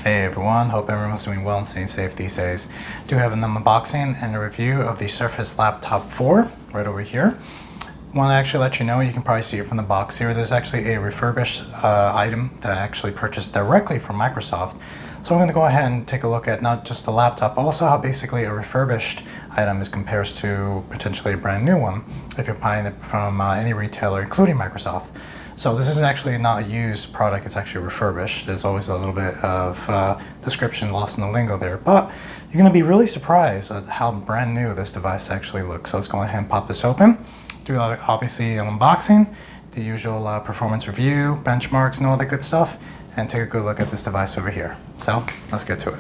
Hey everyone, hope everyone's doing well and staying safe these days. Do have an unboxing and a review of the Surface Laptop 4 right over here. Want to actually let you know, you can probably see it from the box here, there's actually a refurbished item that I actually purchased directly from Microsoft. So I'm going to go ahead and take a look at not just the laptop, but also how basically a refurbished item is compares to potentially a brand new one if you're buying it from any retailer, including Microsoft. So this isn't actually not a used product, it's actually refurbished. There's always a little bit of description lost in the lingo there, but you're going to be really surprised at how brand new this device actually looks. So let's go ahead and pop this open. Do obviously an unboxing, the usual performance review, benchmarks and all that good stuff, and take a good look at this device over here. So let's get to it.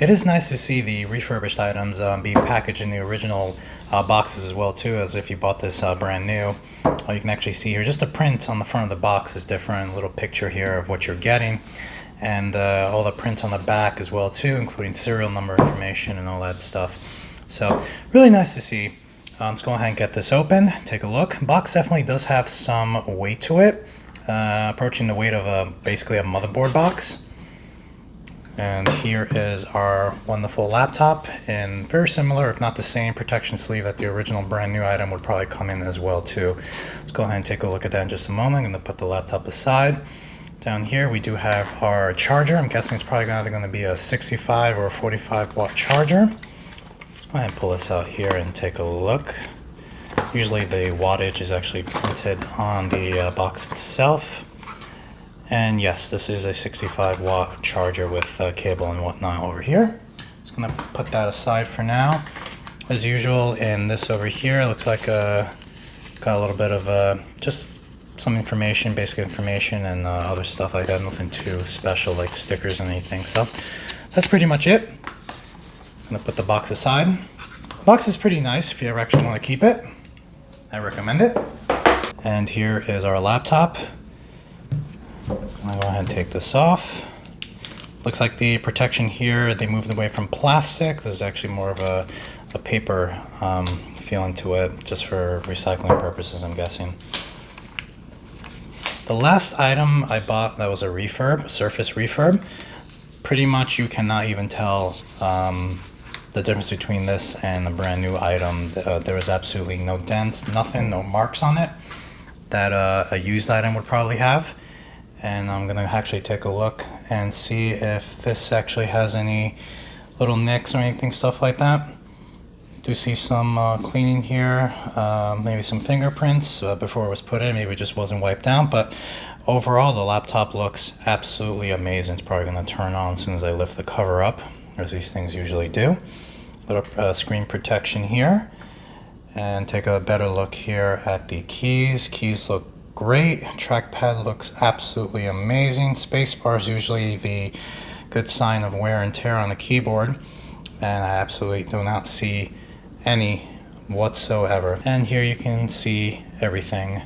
It is nice to see the refurbished items being packaged in the original boxes as well too, as if you bought this brand new. You can actually see here just the print on the front of the box is different, a little picture here of what you're getting, and all the print on the back as well too, including serial number information and all that stuff. So really nice to see. Let's go ahead and get this open, take a look. Box definitely does have some weight to it, approaching the weight of basically a motherboard box. And here is our wonderful laptop in very similar, if not the same, protection sleeve that the original brand new item would probably come in as well too. Let's go ahead and take a look at that in just a moment. I'm going to put the laptop aside. Down here we do have our charger. I'm guessing it's probably either going to be a 65 or a 45 watt charger. Let's go ahead and pull this out here and take a look. Usually the wattage is actually printed on the box itself. And yes, this is a 65 watt charger with cable and whatnot over here. Just gonna put that aside for now. As usual, in this over here, it looks like got a little bit of just some information, basic information, and other stuff like that. Nothing too special like stickers or anything. So that's pretty much it. I'm gonna put the box aside. The box is pretty nice if you ever actually want to keep it. I recommend it. And here is our laptop. I'll go ahead and take this off. Looks like the protection here, they moved away from plastic. This is actually more of a paper feeling to it, just for recycling purposes, I'm guessing. The last item I bought that was a refurb, Surface refurb. Pretty much you cannot even tell the difference between this and a brand new item. There is absolutely no dents, nothing, no marks on it that a used item would probably have. And I'm gonna actually take a look and see if this actually has any little nicks or anything, stuff like that. Do see some cleaning here, maybe some fingerprints before it was put in, maybe it just wasn't wiped down, but overall the laptop looks absolutely amazing. It's probably gonna turn on as soon as I lift the cover up, as these things usually do. Little screen protection here, and take a better look here at the keys. Keys look great. Trackpad looks absolutely amazing. Spacebar is usually the good sign of wear and tear on the keyboard, and I absolutely do not see any whatsoever. And here you can see everything.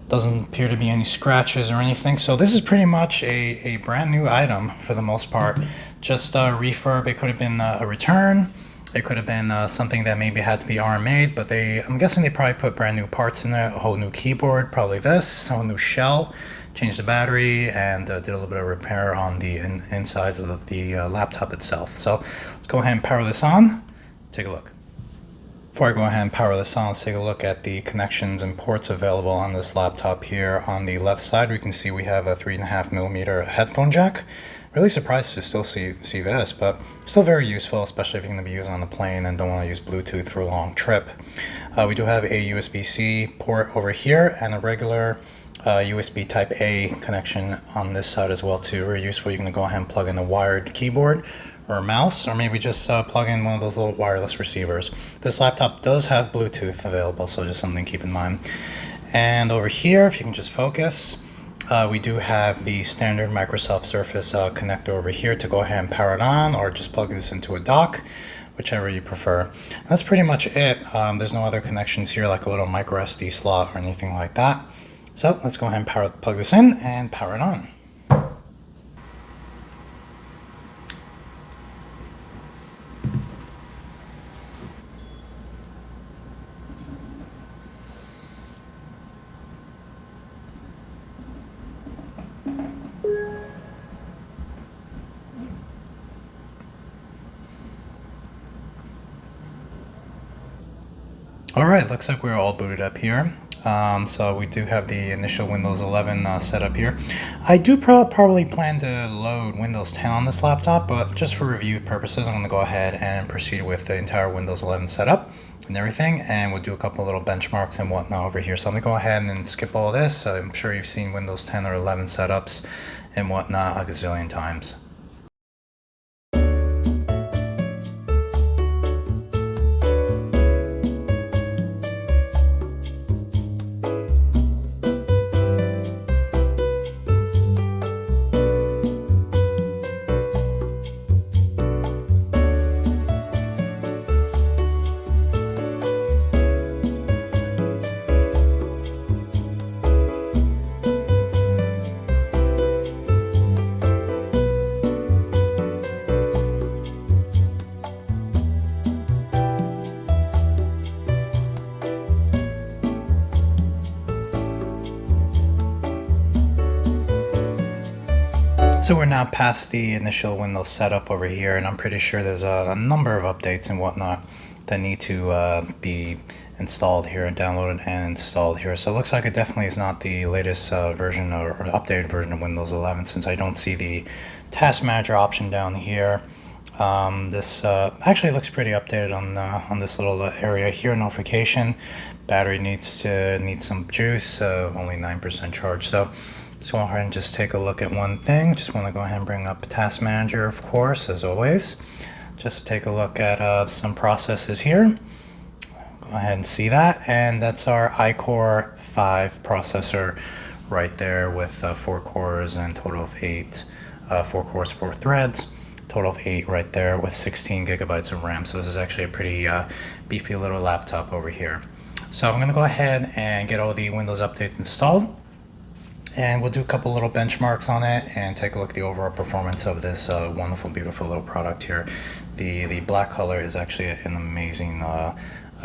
Doesn't appear to be any scratches or anything. So this is pretty much a brand new item for the most part. Just a refurb. It could have been a return. It could have been something that maybe had to be ARM-made, but I'm guessing they probably put brand new parts in there, a whole new keyboard, probably this, a whole new shell, changed the battery, and did a little bit of repair on the inside of the laptop itself. So let's go ahead and power this on, take a look. Before I go ahead and power this on, let's take a look at the connections and ports available on this laptop here. On the left side, we can see we have a 3.5mm headphone jack. Really surprised to still see this, but still very useful, especially if you're going to be using on the plane and don't want to use Bluetooth for a long trip. We do have a USB-C port over here and a regular USB Type-A connection on this side as well too. Very useful. You can go ahead and plug in a wired keyboard or a mouse, or maybe just plug in one of those little wireless receivers. This laptop does have Bluetooth available, so just something to keep in mind. And over here, if you can just focus, we do have the standard Microsoft Surface connector over here to go ahead and power it on, or just plug this into a dock, whichever you prefer. That's pretty much it. There's no other connections here like a little micro SD slot or anything like that. So let's go ahead and plug this in and power it on. All right, looks like we're all booted up here. So we do have the initial Windows 11 set up here. I do probably plan to load Windows 10 on this laptop, but just for review purposes, I'm going to go ahead and proceed with the entire Windows 11 setup and everything, and we'll do a couple little benchmarks and whatnot over here. So I'm going to go ahead and skip all this. I'm sure you've seen Windows 10 or 11 setups and whatnot a gazillion times. So we're now past the initial Windows setup over here, and I'm pretty sure there's a number of updates and whatnot that need to be installed here and downloaded and installed here. So it looks like it definitely is not the latest version or updated version of Windows 11, since I don't see the Task Manager option down here. This actually looks pretty updated on this little area here. Notification, battery needs some juice, only 9% charge. So let's go ahead and just take a look at one thing. Just want to go ahead and bring up Task Manager, of course, as always. Just take a look at some processes here. Go ahead and see that, and that's our iCore 5 processor right there with 4 cores and total of 8, 4 cores, 4 threads. Total of 8 right there with 16 gigabytes of RAM. So this is actually a pretty beefy little laptop over here. So I'm going to go ahead and get all the Windows updates installed, and we'll do a couple little benchmarks on it and take a look at the overall performance of this wonderful, beautiful little product here. The black color is actually an amazing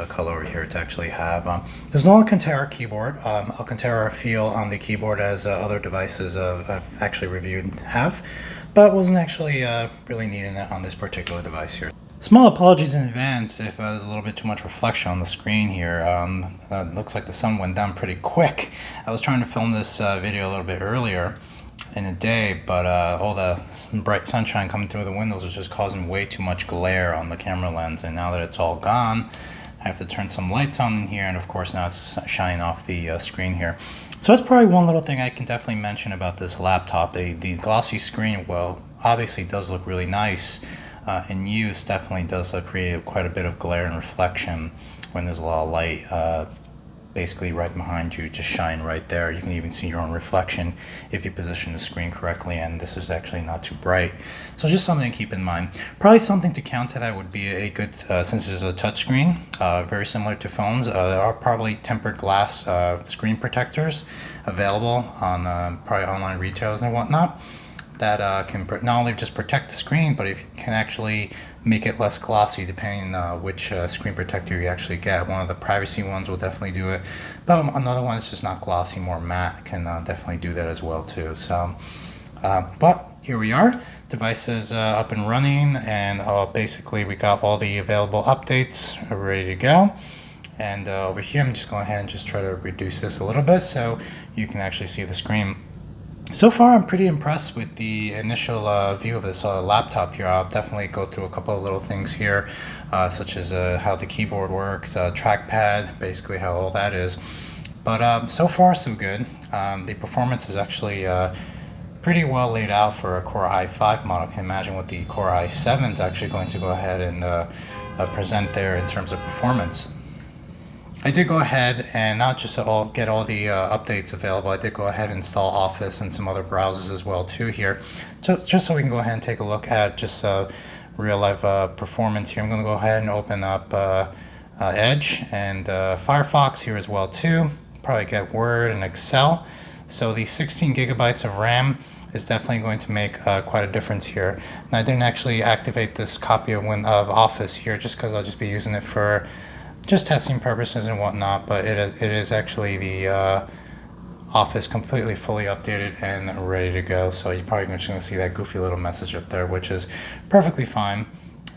color over here to actually have. There's no Alcantara keyboard. Alcantara feel on the keyboard as other devices I've actually reviewed have, but wasn't actually really needing it on this particular device here. Small apologies in advance if there's a little bit too much reflection on the screen here. It looks like the sun went down pretty quick. I was trying to film this video a little bit earlier in the day, but all the bright sunshine coming through the windows was just causing way too much glare on the camera lens, and now that it's all gone, I have to turn some lights on in here, and of course now it's shining off the screen here. So that's probably one little thing I can definitely mention about this laptop. The glossy screen, well, obviously does look really nice. In use, definitely does create quite a bit of glare and reflection when there's a lot of light basically right behind you, just shine right there. You can even see your own reflection if you position the screen correctly, and this is actually not too bright. So just something to keep in mind. Probably something to counter that would be a good, since this is a touchscreen, very similar to phones, there are probably tempered glass screen protectors available on probably online retailers and whatnot, that can not only just protect the screen, but if you can actually make it less glossy depending on which screen protector you actually get. One of the privacy ones will definitely do it, but another one is just not glossy, more matte, can definitely do that as well too. So, but here we are, device is up and running, and basically we got all the available updates ready to go. And over here, I'm just going ahead and just try to reduce this a little bit so you can actually see the screen. So far, I'm pretty impressed with the initial view of this laptop here. I'll definitely go through a couple of little things here, such as how the keyboard works, trackpad, basically how all that is. But so far, so good. The performance is actually pretty well laid out for a Core i5 model. I can imagine what the Core i7 is actually going to go ahead and present there in terms of performance. I did go ahead and not just get all the updates available, I did go ahead and install Office and some other browsers as well too here, just so we can go ahead and take a look at just real life performance here. I'm going to go ahead and open up Edge and Firefox here as well too, probably get Word and Excel. So the 16 gigabytes of RAM is definitely going to make quite a difference here. And I didn't actually activate this copy of Office here just because I'll just be using it for just testing purposes and whatnot, but it is actually the Office completely fully updated and ready to go. So you're probably just going to see that goofy little message up there, which is perfectly fine.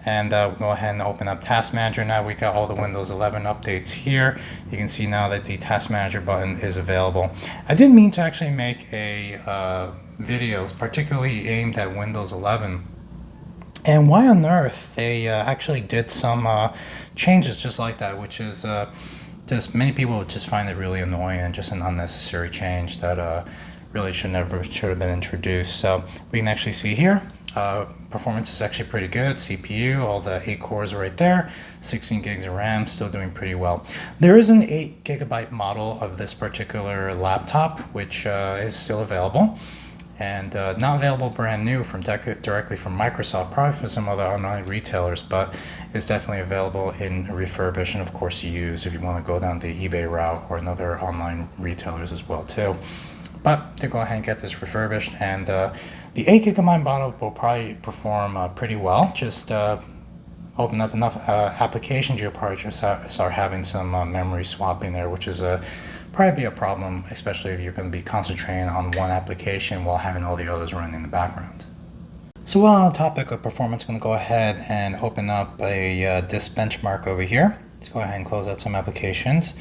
And we'll go ahead and open up Task Manager. Now we got all the Windows 11 updates here. You can see now that the Task Manager button is available. I didn't mean to actually make a video particularly aimed at Windows 11. And why on earth they actually did some changes just like that, which is just many people just find it really annoying and just an unnecessary change that really should have been introduced. So we can actually see here. Performance is actually pretty good. CPU, all the 8 cores right there, 16 gigs of RAM, still doing pretty well. There is an 8 gigabyte model of this particular laptop, which is still available, and not available brand new from directly from Microsoft, probably for some other online retailers, but it's definitely available in refurbished and of course used if you want to go down the eBay route or another online retailers as well too. But to go ahead and get this refurbished, and the 8 gigabyte model will probably perform pretty well. Just open up enough applications, you'll probably just start having some memory swapping there, which is probably be a problem, especially if you're going to be concentrating on one application while having all the others running in the background. So while on the topic of performance, I'm going to go ahead and open up a disk benchmark over here. Let's go ahead and close out some applications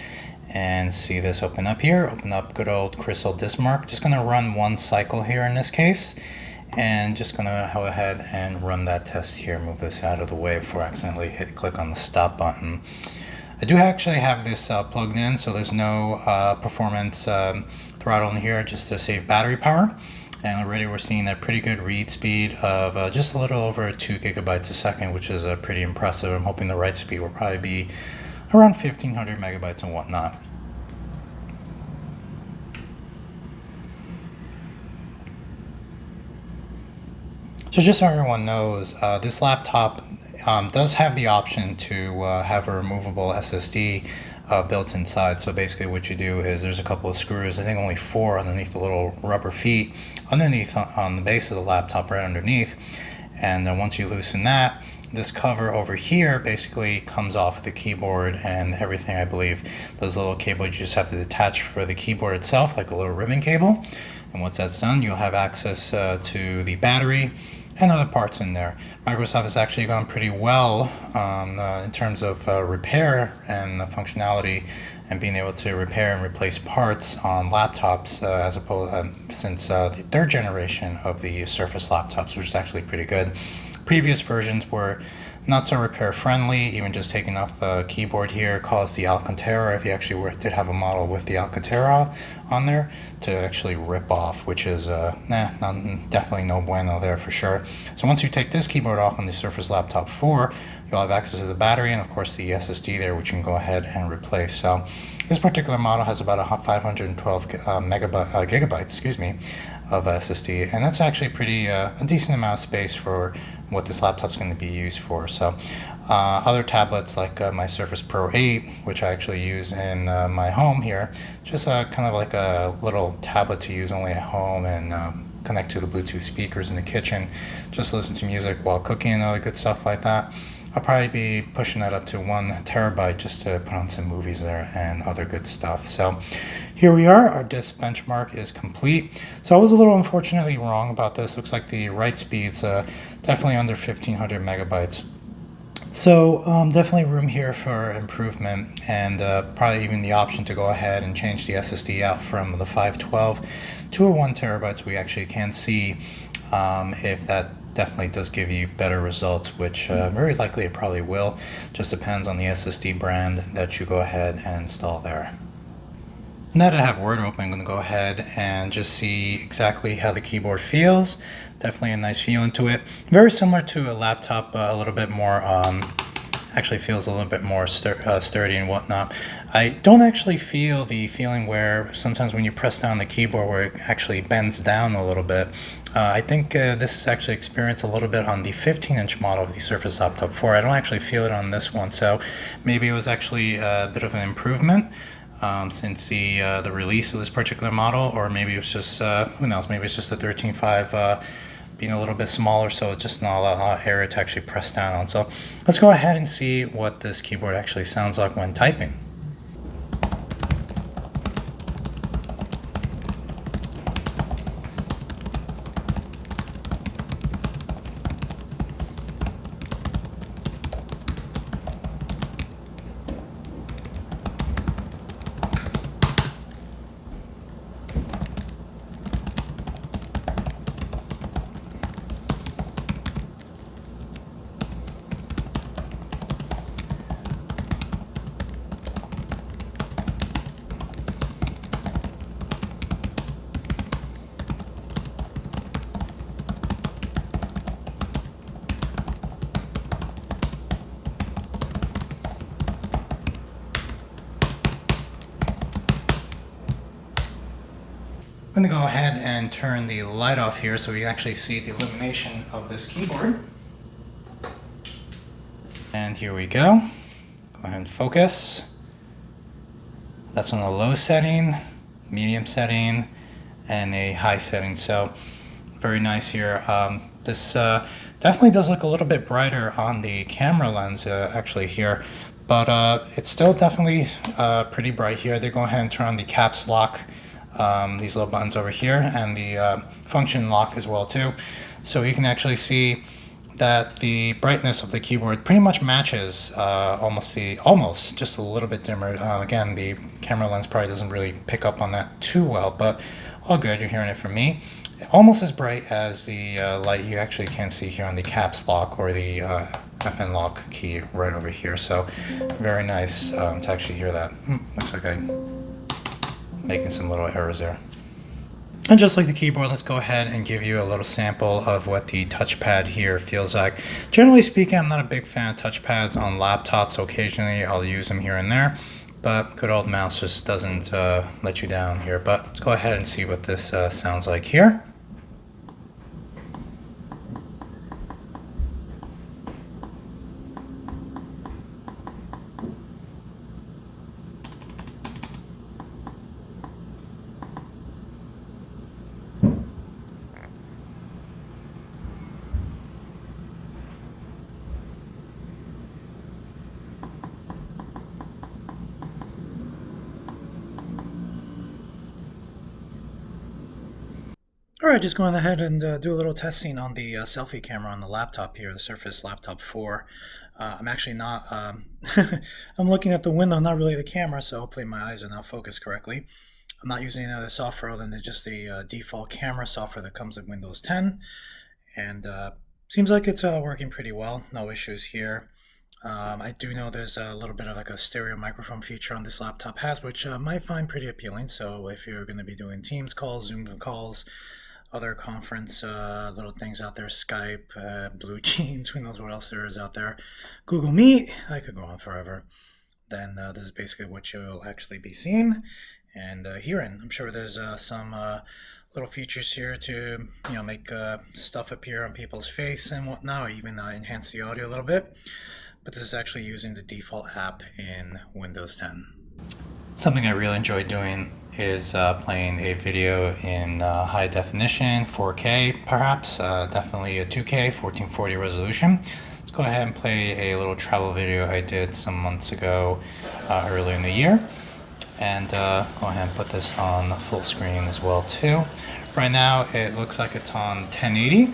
and see this open up here. Open up good old Crystal Disk Mark. Just going to run one cycle here in this case, and just going to go ahead and run that test here. Move this out of the way before I accidentally click on the stop button. I do actually have this plugged in, so there's no performance throttle in here, just to save battery power. And already we're seeing a pretty good read speed of just a little over 2 gigabytes a second, which is pretty impressive. I'm hoping the write speed will probably be around 1500 megabytes and whatnot. So just so everyone knows, this laptop does have the option to have a removable SSD built inside. So basically what you do is there's a couple of screws, I think only 4 underneath the little rubber feet underneath on the base of the laptop, right underneath. And then once you loosen that, this cover over here basically comes off the keyboard and everything. I believe those little cables you just have to detach for the keyboard itself, like a little ribbon cable. And once that's done, you'll have access to the battery and other parts in there. Microsoft has actually gone pretty well in terms of repair and functionality and being able to repair and replace parts on laptops as opposed since the 3rd generation of the Surface laptops, which is actually pretty good. Previous versions were not so repair friendly. Even just taking off the keyboard here caused the Alcantara, if you actually did have a model with the Alcantara on there, to actually rip off, which is definitely no bueno there for sure. So once you take this keyboard off on the Surface Laptop 4, you'll have access to the battery and of course the SSD there, which you can go ahead and replace. So this particular model has about 512 gigabytes, of SSD, and that's actually a decent amount of space for what this laptop's going to be used for. So other tablets like my Surface Pro 8, which I actually use in my home here, just kind of like a little tablet to use only at home and connect to the Bluetooth speakers in the kitchen, just listen to music while cooking and other good stuff like that. I'll probably be pushing that up to 1 terabyte just to put on some movies there and other good stuff. So here we are, our disk benchmark is complete. So I was a little unfortunately wrong about this. Looks like the write speed's definitely under 1500 megabytes. So definitely room here for improvement, and probably even the option to go ahead and change the SSD out from the 512 to a 1 terabytes. We actually can see if that definitely does give you better results, which very likely it probably will. Just depends on the SSD brand that you go ahead and install there. Now that I have Word open, I'm going to go ahead and just see exactly how the keyboard feels. Definitely a nice feeling to it. Very similar to a laptop, a little bit more, actually feels a little bit more sturdy and whatnot. I don't actually feel the feeling where sometimes when you press down the keyboard where it actually bends down a little bit. I think this is actually experienced a little bit on the 15-inch model of the Surface Laptop 4. I don't actually feel it on this one, so maybe it was actually a bit of an improvement since the release of this particular model, or maybe it was just, who knows, maybe it's just the 13.5 being a little bit smaller, so it's just not a lot of area to actually press down on. So let's go ahead and see what this keyboard actually sounds like when typing. I'm going to go ahead and turn the light off here so we can actually see the illumination of this keyboard. And here we go. Go ahead and focus. That's on the low setting, medium setting, and a high setting. So very nice here. This definitely does look a little bit brighter on the camera lens actually here, but it's still definitely pretty bright here. They go ahead and turn on the caps lock, these little buttons over here, and the function lock as well too. So you can actually see that the brightness of the keyboard pretty much matches almost just a little bit dimmer. Again, the camera lens probably doesn't really pick up on that too well, but all good. You're hearing it from me. Almost as bright as the light you actually can see here on the caps lock or the FN lock key right over here. So very nice to actually hear that. Looks like I'm making some little errors there. And just like the keyboard, let's go ahead and give you a little sample of what the touchpad here feels like. Generally speaking, I'm not a big fan of touchpads on laptops. Occasionally I'll use them here and there, but good old mouse just doesn't let you down here. But let's go ahead and see what this sounds like here. Alright, just going ahead and do a little testing on the selfie camera on the laptop here, the Surface Laptop 4. I'm actually not, I'm looking at the window, not really the camera, so hopefully my eyes are now focused correctly. I'm not using any other software other than just the default camera software that comes in Windows 10. And seems like it's working pretty well, no issues here. I do know there's a little bit of like a stereo microphone feature on this laptop has, which I might find pretty appealing. So if you're going to be doing Teams calls, Zoom calls, other conference little things out there, Skype, Blue Jeans, who knows what else there is out there, Google Meet, I could go on forever, then this is basically what you'll actually be seeing and hearing. I'm sure there's some little features here to make stuff appear on people's face and whatnot, or even enhance the audio a little bit, but this is actually using the default app in Windows 10. Something I really enjoy doing is playing a video in high definition, 4K perhaps, definitely a 2K, 1440 resolution. Let's go ahead and play a little travel video I did some months ago earlier in the year. And go ahead and put this on full screen as well too. Right now it looks like it's on 1080,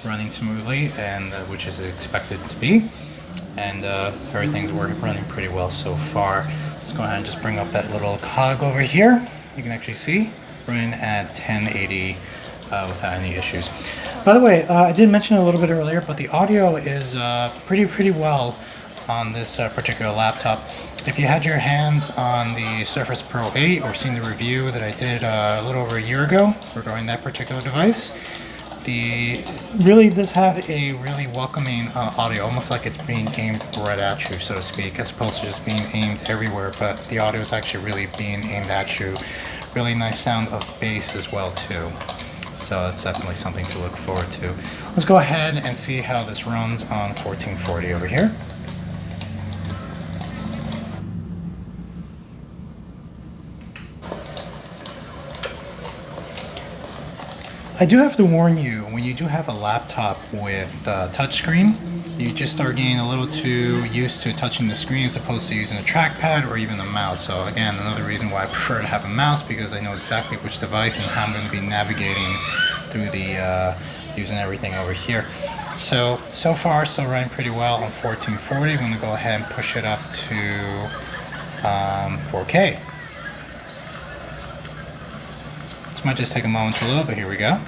running smoothly, and which is expected to be. And everything's running pretty well so far. Let's go ahead and just bring up that little cog over here. You can actually see running at 1080 without any issues. By the way, I did mention it a little bit earlier, but the audio is pretty well on this particular laptop. If you had your hands on the Surface Pro 8 or seen the review that I did a little over a year ago regarding that particular device, really does have a really welcoming audio, almost like it's being aimed right at you, so to speak, as opposed to just being aimed everywhere, but the audio is actually really being aimed at you. Really nice sound of bass as well too, so that's definitely something to look forward to. Let's go ahead and see how this runs on 1440 over here. I do have to warn you, when you do have a laptop with touchscreen, you just start getting a little too used to touching the screen as opposed to using a trackpad or even a mouse. So again, another reason why I prefer to have a mouse, because I know exactly which device and how I'm going to be navigating through the using everything over here. So far still running pretty well on 1440. I'm going to go ahead and push it up to 4K. This might just take a moment to load, but here we go.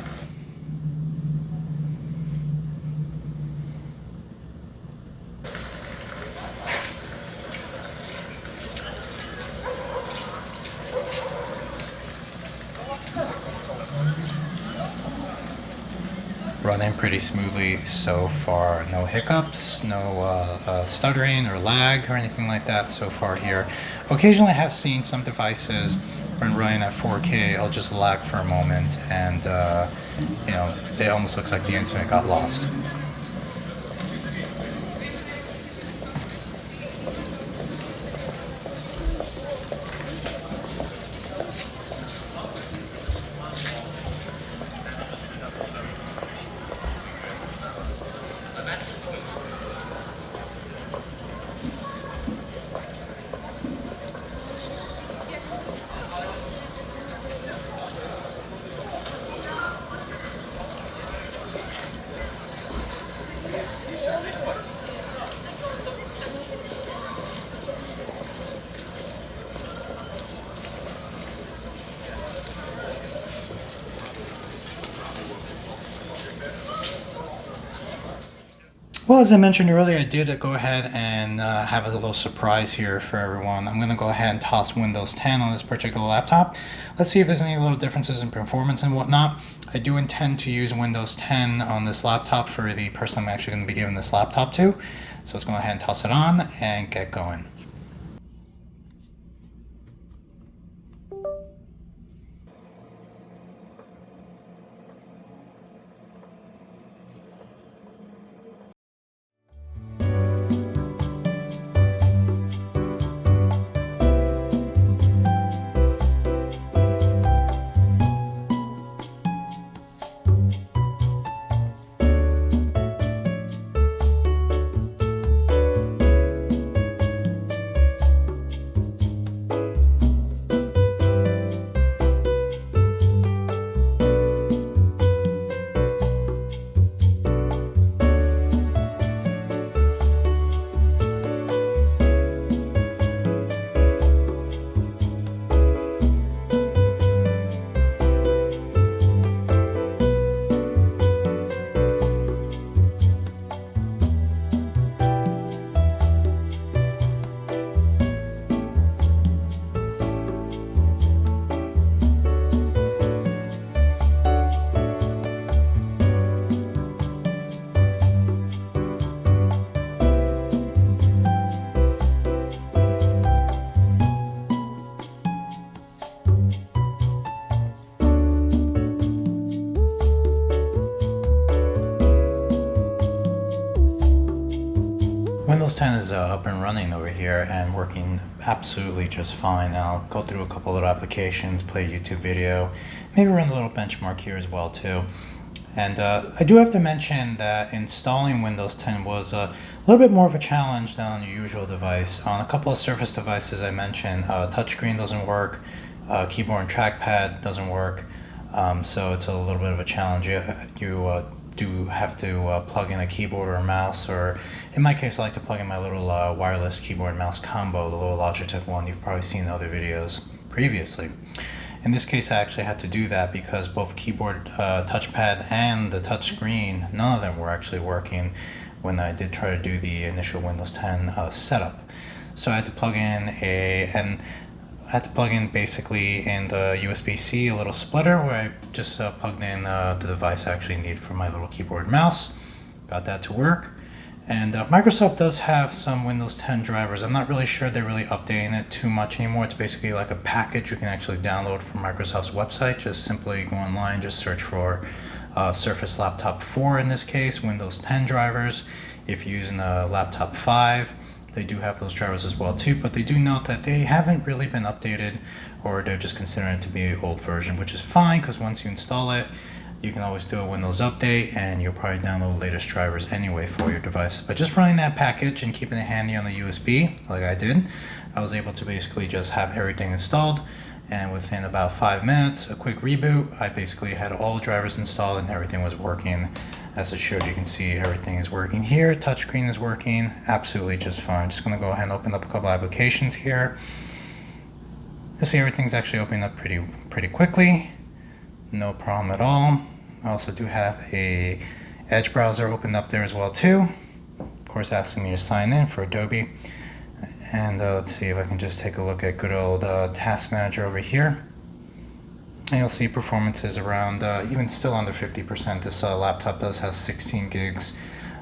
Running pretty smoothly so far. No hiccups, no stuttering or lag or anything like that so far here. Occasionally I have seen some devices when running at 4K, it'll just lag for a moment, and you know, it almost looks like the internet got lost. Well, as I mentioned earlier, I did go ahead and have a little surprise here for everyone. I'm going to go ahead and toss Windows 10 on this particular laptop. Let's see if there's any little differences in performance and whatnot. I do intend to use Windows 10 on this laptop for the person I'm actually going to be giving this laptop to. So let's go ahead and toss it on and get going. Windows 10 is up and running over here and working absolutely just fine. I'll go through a couple of applications, play a YouTube video, maybe run a little benchmark here as well too. And I do have to mention that installing Windows 10 was a little bit more of a challenge than on your usual device. On a couple of Surface devices I mentioned, touchscreen doesn't work, keyboard and trackpad doesn't work, so it's a little bit of a challenge. You do have to plug in a keyboard or a mouse, or in my case I like to plug in my little wireless keyboard and mouse combo, the little Logitech one you've probably seen in other videos previously. In this case I actually had to do that because both keyboard, touchpad and the touchscreen, none of them were actually working when I did try to do the initial Windows 10 setup. So I had to plug in basically in the USB-C a little splitter where I just plugged in the device I actually need for my little keyboard and mouse. Got that to work. And Microsoft does have some Windows 10 drivers. I'm not really sure they're really updating it too much anymore. It's basically like a package you can actually download from Microsoft's website. Just simply go online, just search for Surface Laptop 4 in this case, Windows 10 drivers. If you're using a Laptop 5, they do have those drivers as well too, but they do note that they haven't really been updated, or they're just considering it to be an old version, which is fine because once you install it, you can always do a Windows update and you'll probably download the latest drivers anyway for your device. But just running that package and keeping it handy on the USB, like I did, I was able to basically just have everything installed, and within about 5 minutes, a quick reboot, I basically had all the drivers installed and everything was working as it should. You can see everything is working here. Touchscreen is working absolutely just fine. I'm just going to go ahead and open up a couple applications here. You see everything's actually opening up pretty quickly. No problem at all. I also do have a Edge browser opened up there as well too. Of course asking me to sign in for Adobe. And let's see if I can just take a look at good old Task Manager over here. And you'll see performance is around, even still under 50%. This laptop does have 16 gigs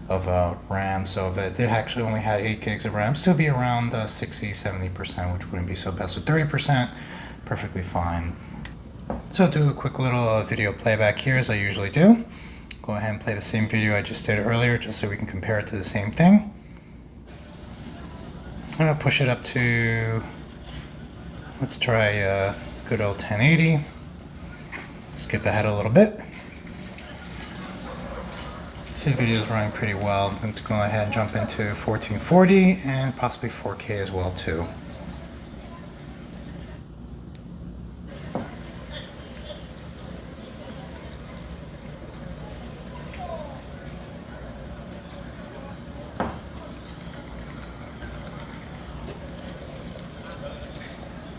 of RAM, so if it did actually only had 8 gigs of RAM, still be around 60-70%, which wouldn't be so bad. So 30% perfectly fine. So I'll do a quick little video playback here as I usually do. Go ahead and play the same video I just did earlier just so we can compare it to the same thing. I'm going to push it up to, let's try good old 1080. Skip ahead a little bit. See, the video is running pretty well. I'm going to go ahead and jump into 1440 and possibly 4K as well too.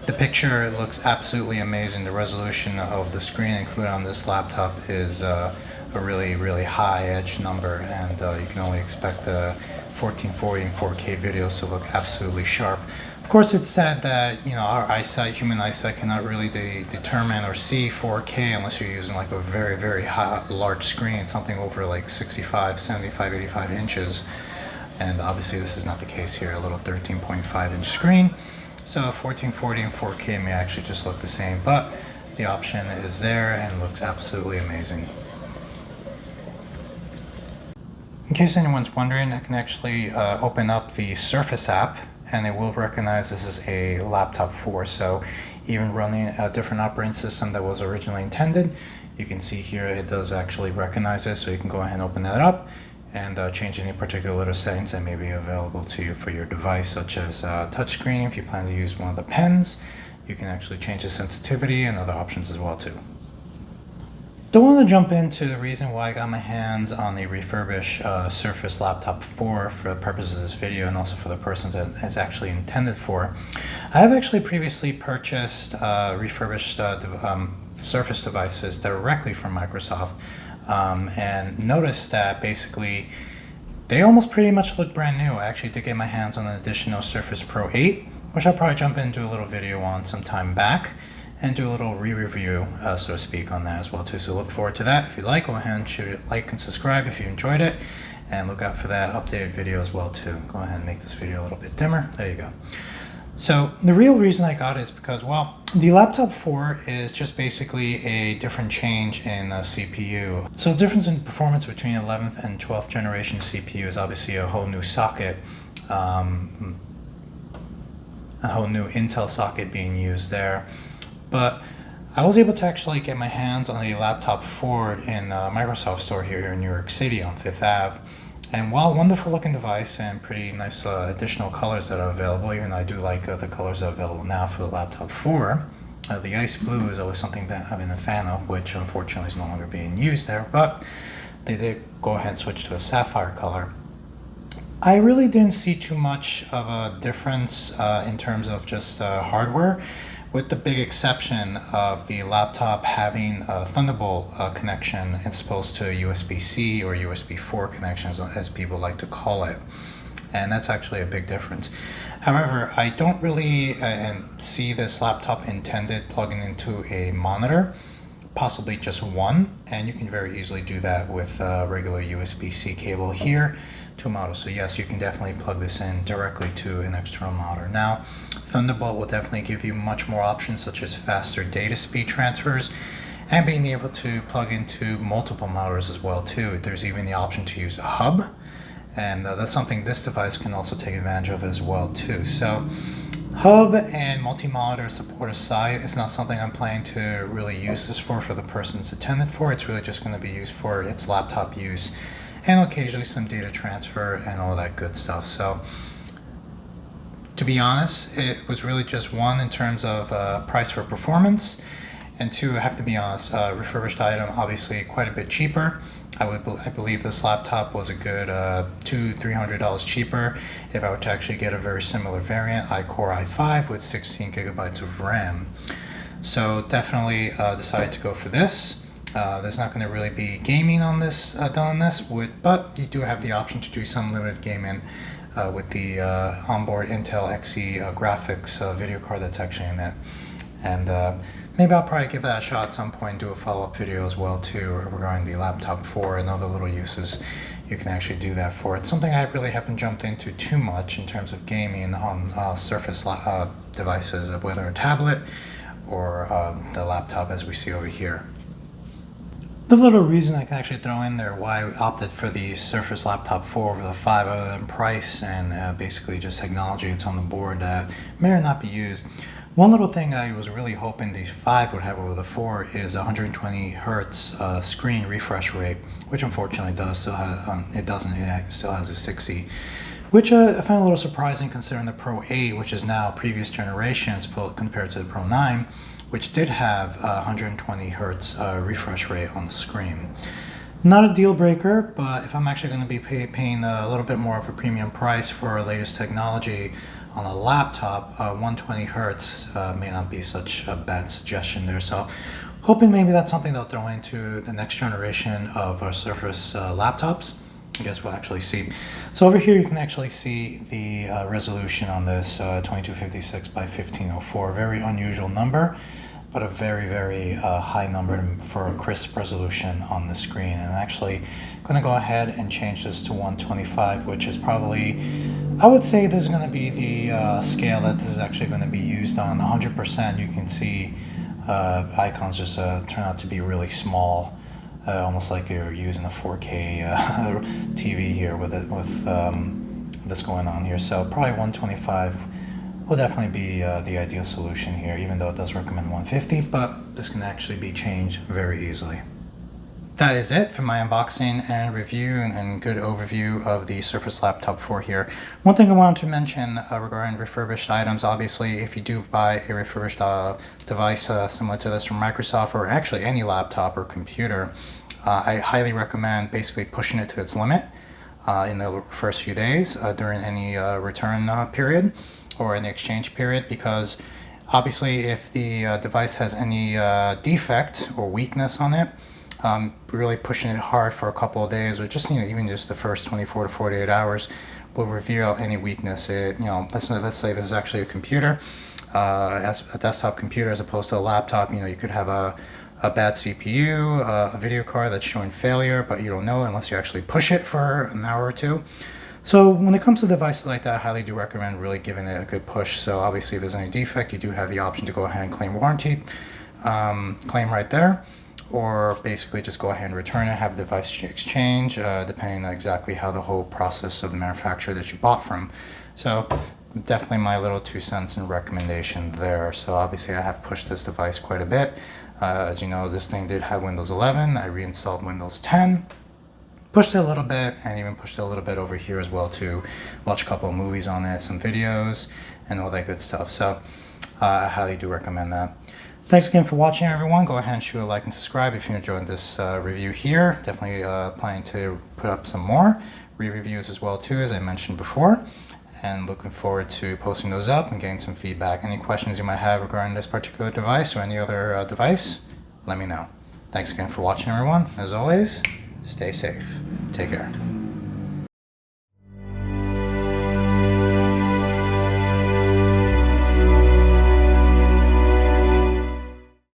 The picture looks absolutely amazing. The resolution of the screen included on this laptop is a really high edge number, and you can only expect the 1440 and 4K videos to look absolutely sharp. Of course, it's sad that our eyesight, human eyesight, cannot really determine or see 4K unless you're using like a very large screen, something over like 65, 75, 85 inches. And obviously this is not the case here, a little 13.5 inch screen. So 1440 and 4K may actually just look the same, but the option is there and looks absolutely amazing. In case anyone's wondering, I can actually open up the Surface app and it will recognize this is a laptop 4. So even running a different operating system that was originally intended, you can see here it does actually recognize it. So you can go ahead and open that up and change any particular settings that may be available to you for your device, such as touchscreen. If you plan to use one of the pens, you can actually change the sensitivity and other options as well too. So I want to jump into the reason why I got my hands on a refurbished Surface Laptop 4 for the purposes of this video, and also for the persons that it's actually intended for. I have actually previously purchased refurbished Surface devices directly from Microsoft. And noticed that basically they almost pretty much look brand new. I actually did get my hands on an additional Surface Pro 8, which I'll probably jump in and do a little video on some time back and do a little re-review, so to speak, on that as well too. So look forward to that. If you like, go ahead and shoot it, like and subscribe if you enjoyed it, and look out for that updated video as well too. Go ahead and make this video a little bit dimmer. There you go. So the real reason I got it is because, well, the Laptop 4 is just basically a different change in CPU. So the difference in performance between 11th and 12th generation CPU is obviously a whole new socket, a whole new Intel socket being used there. But I was able to actually get my hands on a Laptop 4 in Microsoft store here in New York City on 5th Ave. And while wonderful looking device and pretty nice additional colors that are available, even though I do like the colors that are available now for the Laptop 4, the ice blue is always something that I've been a fan of, which unfortunately is no longer being used there, but they did go ahead and switch to a sapphire color. I really didn't see too much of a difference in terms of just hardware, with the big exception of the laptop having a Thunderbolt connection as opposed to USB-C or USB 4 connections, as people like to call it. And that's actually a big difference. However, I don't really see this laptop intended plugging into a monitor, possibly just one, and you can very easily do that with a regular USB-C cable here to a monitor. So yes, you can definitely plug this in directly to an external monitor. Now, Thunderbolt will definitely give you much more options, such as faster data speed transfers and being able to plug into multiple monitors as well too. There's even the option to use a hub, and that's something this device can also take advantage of as well too. So hub and multi-monitor support aside, it's not something I'm planning to really use this for the person it's intended for. It's really just going to be used for its laptop use and occasionally some data transfer and all that good stuff. So to be honest, it was really just one, in terms of price for performance, and two, I have to be honest, refurbished item, obviously quite a bit cheaper. I believe this laptop was a good $200-300 cheaper if I were to actually get a very similar variant, iCore i5 with 16 gigabytes of RAM. So definitely decided to go for this. There's not going to really be gaming on this done on this, but you do have the option to do some limited gaming with the onboard Intel Xe graphics video card that's actually in it. And maybe I'll probably give that a shot at some point and do a follow-up video as well too regarding the Laptop 4 and other little uses you can actually do that for. It's something I really haven't jumped into too much in terms of gaming on Surface devices, whether a tablet or the laptop as we see over here. The little reason I can actually throw in there why I opted for the Surface Laptop 4 over the 5, other than price and basically just technology that's on the board that may or not be used. One little thing I was really hoping the 5 would have over the 4 is 120 hertz screen refresh rate, which unfortunately it doesn't. It still has a 60, which I found a little surprising considering the Pro 8, which is now previous generations compared to the Pro 9, which did have 120 hertz refresh rate on the screen. Not a deal breaker, but if I'm actually going to be paying a little bit more of a premium price for our latest technology on a laptop, 120 hertz may not be such a bad suggestion there. So hoping maybe that's something they'll throw into the next generation of our Surface laptops. I guess we'll actually see. So over here you can actually see the resolution on this 2256 by 1504. Very unusual number, but a very high number for a crisp resolution on the screen. And actually I'm going to go ahead and change this to 125, which is probably, I would say this is going to be the scale that this is actually going to be used on. 100% you can see icons just turn out to be really small. Almost like you're using a 4K TV here with this going on here. So probably 125 will definitely be the ideal solution here, even though it does recommend 150, but this can actually be changed very easily. That is it for my unboxing and review and good overview of the Surface Laptop 4 here. One thing I wanted to mention regarding refurbished items, obviously if you do buy a refurbished device similar to this from Microsoft, or actually any laptop or computer, I highly recommend basically pushing it to its limit in the first few days during any return period or in the exchange period, because obviously if the device has any defect or weakness on it, really pushing it hard for a couple of days, or just even just the first 24 to 48 hours will reveal any weakness. Let's say this is actually a computer, as a desktop computer as opposed to a laptop. You could have a bad CPU, a video card that's showing failure, but you don't know unless you actually push it for an hour or two. So when it comes to devices like that, I highly do recommend really giving it a good push. So obviously if there's any defect, you do have the option to go ahead and claim warranty, claim right there, or basically just go ahead and return it, have the device exchange, depending on exactly how the whole process of the manufacturer that you bought from. So definitely my little 2 cents and recommendation there. So obviously I have pushed this device quite a bit. As you know, this thing did have Windows 11. I reinstalled Windows 10, pushed it a little bit, and even pushed it a little bit over here as well to watch a couple of movies on it, some videos, and all that good stuff. So I highly do recommend that. Thanks again for watching, everyone. Go ahead and shoot a like and subscribe if you enjoyed this review here. Definitely planning to put up some more reviews as well too, as I mentioned before, and looking forward to posting those up and getting some feedback. Any questions you might have regarding this particular device or any other device, let me know. Thanks again for watching, everyone. As always, stay safe. Take care.